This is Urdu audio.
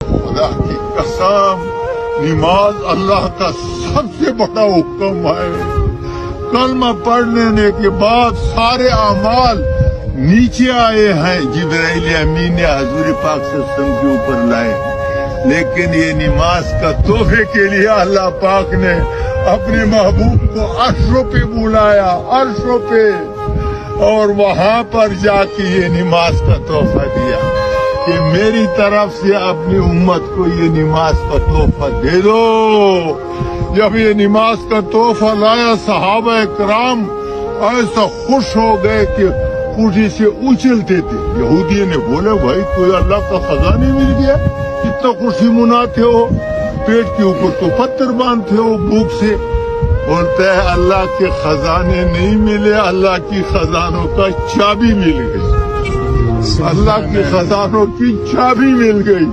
خدا کی قسم نماز اللہ کا سب سے بڑا حکم ہے. کلمہ پڑھنے کے بعد سارے اعمال نیچے آئے ہیں. جبرائیل امین نے حضور پاک صلی اللہ علیہ وسلم کے اوپر لائے. لیکن یہ نماز کا تحفے کے لیے اللہ پاک نے اپنے محبوب کو عرشوں پہ بلایا, عرشوں پہ, اور وہاں پر جا کے یہ نماز کا تحفہ دیا کہ میری طرف سے اپنی امت کو یہ نماز کا تحفہ دے دو. جب یہ نماز کا تحفہ لایا صحابہ کرام ایسا خوش ہو گئے کہ خوشی سے اچھلتے تھے. یہودی نے بولا بھائی کوئی اللہ کا خزانہ مل گیا, کتنا خوشی مناتے ہو, پیٹ کے اوپر تو پتھر باندھتے ہو بھوک سے. بولتا ہے اللہ کے خزانے نہیں ملے, اللہ کی خزانوں کا چابی مل گئی, اللہ کے خزانوں کی چابی مل گئی.